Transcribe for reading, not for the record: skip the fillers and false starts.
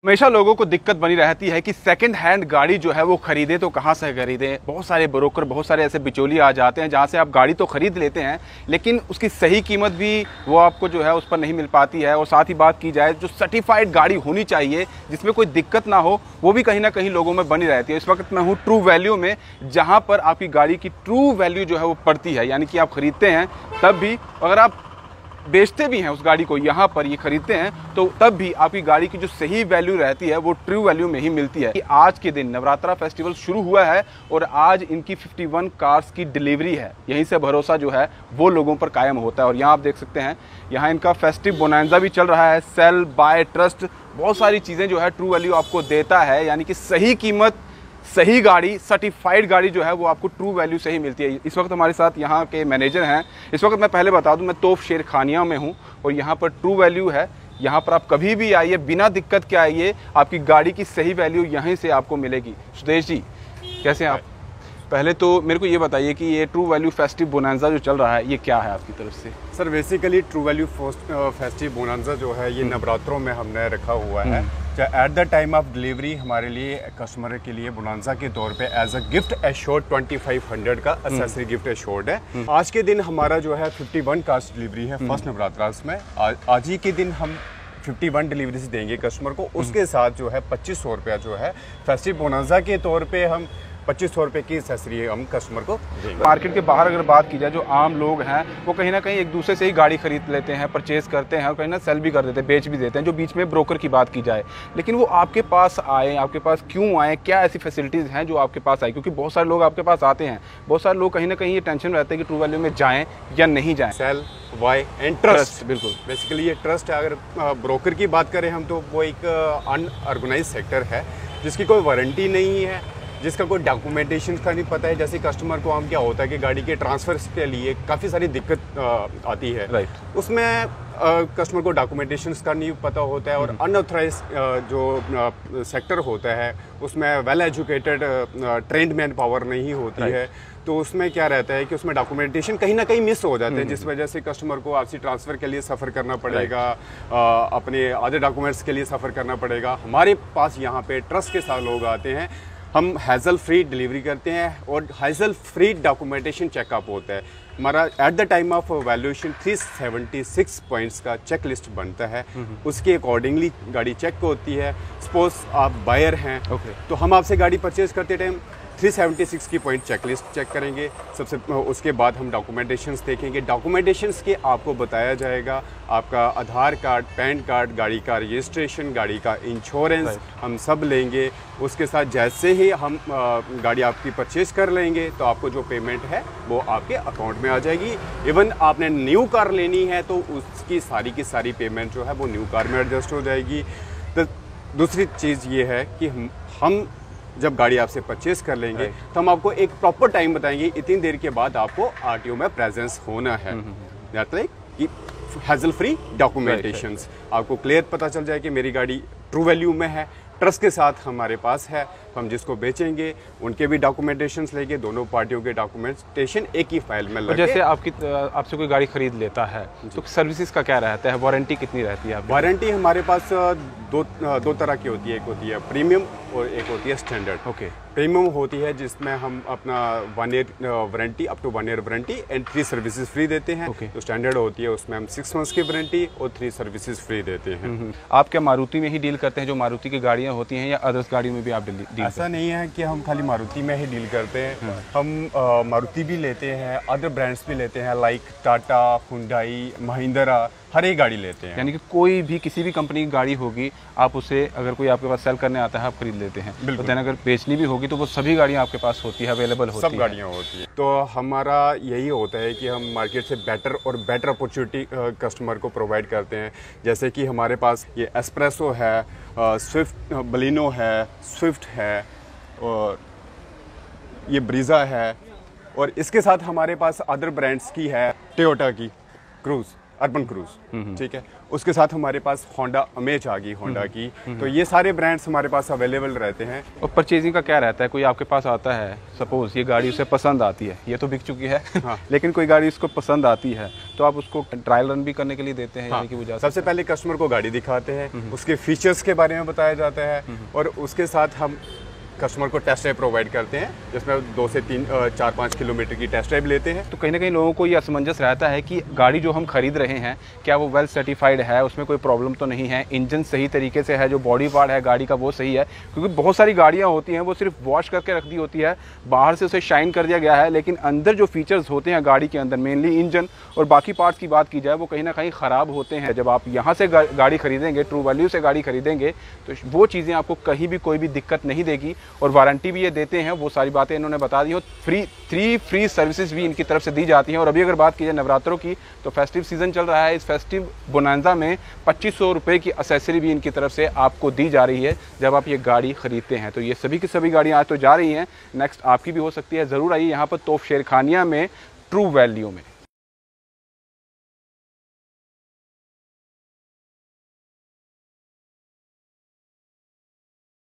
हमेशा लोगों को दिक्कत बनी रहती है कि सेकंड हैंड गाड़ी जो है वो खरीदें तो कहाँ से खरीदें। बहुत सारे ब्रोकर, बहुत सारे ऐसे बिचौलिए आ जाते हैं जहाँ से आप गाड़ी तो खरीद लेते हैं लेकिन उसकी सही कीमत भी वो आपको जो है उस पर नहीं मिल पाती है। और साथ ही बात की जाए जो सर्टिफाइड गाड़ी होनी चाहिए जिसमें कोई दिक्कत ना हो, वो भी कहीं ना कहीं लोगों में बनी रहती है। इस वक्त मैं हूँ ट्रू वैल्यू में, जहाँ पर आपकी गाड़ी की ट्रू वैल्यू जो है वो पड़ती है। यानी कि आप खरीदते हैं तब भी, अगर आप बेचते भी हैं उस गाड़ी को, यहाँ पर ये खरीदते हैं तो तब भी आपकी गाड़ी की जो सही वैल्यू रहती है वो ट्रू वैल्यू में ही मिलती है। आज के दिन नवरात्रा फेस्टिवल शुरू हुआ है और आज इनकी 51 कार्स की डिलीवरी है। यहीं से भरोसा जो है वो लोगों पर कायम होता है। और यहाँ आप देख सकते हैं, यहाँ इनका फेस्टिव बोनांजा भी चल रहा है। सेल, बाय, ट्रस्ट, बहुत सारी चीज़ें जो है ट्रू वैल्यू आपको देता है। यानी कि सही कीमत, सही गाड़ी, सर्टिफाइड गाड़ी जो है वो आपको ट्रू वैल्यू से ही मिलती है। इस वक्त हमारे साथ यहाँ के मैनेजर हैं। इस वक्त मैं पहले बता दूं, मैं तोफ शेर खानिया में हूँ और यहाँ पर ट्रू वैल्यू है। यहाँ पर आप कभी भी आइए, बिना दिक्कत के आइए, आपकी गाड़ी की सही वैल्यू यहीं से आपको मिलेगी। सुदेश जी, कैसे हैं आप? पहले तो मेरे को ये बताइए कि ये ट्रू वैल्यू फेस्टिव बोनांजा जो चल रहा है ये क्या है आपकी तरफ से? Sir basically true value festive bonanza जो है ये नवरात्रों में हमने रखा हुआ है। At the time of delivery हमारे लिए कस्टमर के लिए बोनांजा के तौर पे एज अ गिफ्ट एश्योर्ड 2500 का एक्सेसरी गिफ्ट एश्योर्ड है। आज के दिन हमारा जो है 51 कास्ट डिलीवरी है फर्स्ट नवरात्रा में। आज ही के दिन हम 51 डिलीवरीज देंगे कस्टमर को। उसके साथ जो है 2500 रुपया जो है फेस्टिव बोनांजा के तौर पे हम 2500 रुपये की एक्सेसरी हम कस्टमर को देंगे। मार्केट के बाहर अगर बात की जाए, जो आम लोग हैं वो कहीं ना कहीं एक दूसरे से ही गाड़ी खरीद लेते हैं, परचेज करते हैं और कहीं ना सेल भी कर देते हैं, बेच भी देते हैं, जो बीच में ब्रोकर की बात की जाए। लेकिन वो आपके पास आए, आपके पास क्यों आए, क्या ऐसी फैसिलिटीज़ हैं जो आपके पास आए? क्योंकि बहुत सारे लोग आपके पास आते हैं, बहुत सारे लोग कहीं ना कहीं ये टेंशन रहता है कि ट्रू वैल्यू में जाएँ या नहीं जाएँ। सेल, वाई एंड ट्रस्ट, बिल्कुल बेसिकली ये ट्रस्ट है। अगर ब्रोकर की बात करें हम तो वो एक अनऑर्गेनाइज सेक्टर है जिसकी कोई वारंटी नहीं है, जिसका कोई डॉक्यूमेंटेशन का नहीं पता है। जैसे कस्टमर को हम क्या होता है कि गाड़ी के ट्रांसफर के लिए काफ़ी सारी दिक्कत आती है। राइट। उसमें कस्टमर को डॉक्यूमेंटेशंस का नहीं पता होता है और अनऑथराइज जो सेक्टर होता है उसमें well educated trend man power नहीं होती है। तो उसमें क्या रहता है कि उसमें डॉक्यूमेंटेशन कहीं ना कहीं मिस हो जाते हैं, जिस वजह से कस्टमर को आपसी ट्रांसफ़र के लिए सफ़र करना पड़ेगा, अपने आधे डॉक्यूमेंट्स के लिए सफ़र करना पड़ेगा। हमारे पास यहाँ पे ट्रस्ट के साथ लोग आते हैं, हम हैज़ल फ्री डिलीवरी करते हैं और हैज़ल फ्री डॉक्यूमेंटेशन चेकअप होता है। हमारा at the time of valuation 376 points का चेक लिस्ट बनता है। उसके अकॉर्डिंगली गाड़ी चेक होती है। सपोज आप बायर हैं तो हम आपसे गाड़ी परचेज करते टाइम 376 की पॉइंट चेकलिस्ट चेक करेंगे। सबसे उसके बाद हम डॉक्यूमेंटेशंस देखेंगे। डॉक्यूमेंटेशंस के आपको बताया जाएगा आपका आधार कार्ड, पैन कार्ड, गाड़ी का रजिस्ट्रेशन, गाड़ी का इंश्योरेंस हम सब लेंगे। उसके साथ जैसे ही हम गाड़ी आपकी परचेज कर लेंगे तो आपको जो पेमेंट है वो आपके अकाउंट में आ जाएगी। इवन आपने न्यू कार लेनी है तो उसकी सारी की सारी पेमेंट जो है वो न्यू कार में एडजस्ट हो जाएगी। तो दूसरी चीज़ ये है कि हम जब गाड़ी आपसे परचेज कर लेंगे तो हम आपको एक प्रॉपर टाइम बताएंगे, इतनी देर के बाद आपको आरटीओ में प्रेजेंस होना है। कि हैज़ल फ्री डॉक्यूमेंटेशंस आपको क्लियर पता चल जाए कि मेरी गाड़ी ट्रू वैल्यू में है, ट्रस्ट के साथ हमारे पास है। हम जिसको बेचेंगे उनके भी डॉक्यूमेंटेशंस लेके दोनों पार्टियों के डॉक्यूमेंटेशन एक ही फाइल में लगे। जैसे आपसे कोई गाड़ी खरीद लेता है तो सर्विसेज का क्या रहता है, वारंटी कितनी रहती है? वारंटी हमारे पास दो तरह की होती है। एक होती है प्रीमियम और एक होती है स्टैंडर्ड। ओके। प्रीमियम होती है जिसमें हम अपना 1 year warranty, up to 1 year warranty and 3 services free देते हैं। तो स्टैंडर्ड होती है उसमें हम 6 मंथ्स की वारंटी और 3 सर्विसेज फ्री देते हैं। आप क्या मारुति में ही डील करते हैं, जो मारुति की गाड़ियाँ होती हैं, या अदर्स गाड़ियों में भी आप डील? ऐसा नहीं है कि हम खाली मारुति में ही डील करते हैं। हम मारुति भी लेते हैं, अदर ब्रांड्स भी लेते हैं, लाइक टाटा, हुंडई, महिंद्रा, हर एक गाड़ी लेते हैं। यानी कि कोई भी किसी भी कंपनी की गाड़ी होगी, आप उसे, अगर कोई आपके पास सेल करने आता है, आप खरीद लेते हैं। तो देन अगर बेचनी भी होगी तो वो सभी गाड़ियाँ आपके पास होती है, अवेलेबल होती है? सब गाड़ियाँ होती है। तो हमारा यही होता है कि हम मार्केट से बेटर और बेटर अपॉर्चुनिटी कस्टमर को प्रोवाइड करते हैं। जैसे कि हमारे पास ये एस्प्रेसो है, स्विफ्ट बलिनो है, स्विफ्ट है और ये ब्रीज़ा है, और इसके साथ हमारे पास अदर ब्रांड्स की है, टोयोटा की क्रूज़। अर्बन क्रूज, ठीक है। उसके साथ हमारे पास होंडा अमेज आ गई, होंडा की। तो ये सारे ब्रांड्स हमारे पास अवेलेबल रहते हैं। और परचेजिंग का क्या रहता है, कोई आपके पास आता है, सपोज ये गाड़ी उसे पसंद आती है, ये तो बिक चुकी है हाँ। लेकिन कोई गाड़ी उसको पसंद आती है तो आप उसको ट्रायल रन भी करने के लिए देते हैं? हाँ। यानी कि वो सबसे पहले कस्टमर को गाड़ी दिखाते हैं, उसके फीचर्स के बारे में बताया जाता है और उसके साथ हम कस्टमर को टेस्ट ड्राइव प्रोवाइड करते हैं, जिसमें 2 से 4-5 किलोमीटर की टेस्ट ड्राइव लेते हैं। तो कहीं ना कहीं लोगों को ये असमंजस रहता है कि गाड़ी जो हम खरीद रहे हैं क्या वो वेल सर्टिफाइड है, उसमें कोई प्रॉब्लम तो नहीं है, इंजन सही तरीके से है, जो बॉडी पार्ट है गाड़ी का वो सही है। क्योंकि बहुत सारी गाड़ियाँ होती हैं वो सिर्फ वॉश करके रख दी होती है, बाहर से उसे शाइन कर दिया गया है, लेकिन अंदर जो फीचर्स होते हैं गाड़ी के अंदर, मेनली इंजन और बाकी पार्ट्स की बात की जाए, वो कहीं ना कहीं ख़राब होते हैं। जब आप यहाँ से गाड़ी खरीदेंगे, ट्रू वैल्यू से गाड़ी खरीदेंगे, तो वो चीज़ें आपको कहीं भी कोई भी दिक्कत नहीं देगी। और वारंटी भी ये देते हैं, वो सारी बातें इन्होंने बता दी हो। 3 फ्री सर्विसेज भी इनकी तरफ से दी जाती हैं। और अभी अगर बात की जाए नवरात्रों की, तो फेस्टिव सीजन चल रहा है, इस फेस्टिव बोनांजा में 2500 रुपये की एसेसरी भी इनकी तरफ से आपको दी जा रही है जब आप ये गाड़ी खरीदते हैं। तो ये सभी की सभी गाड़ियाँ आज तो जा रही हैं, नेक्स्ट आपकी भी हो सकती है। ज़रूर आइए यहाँ पर तोफ शेरखानिया में ट्रू वैल्यू में।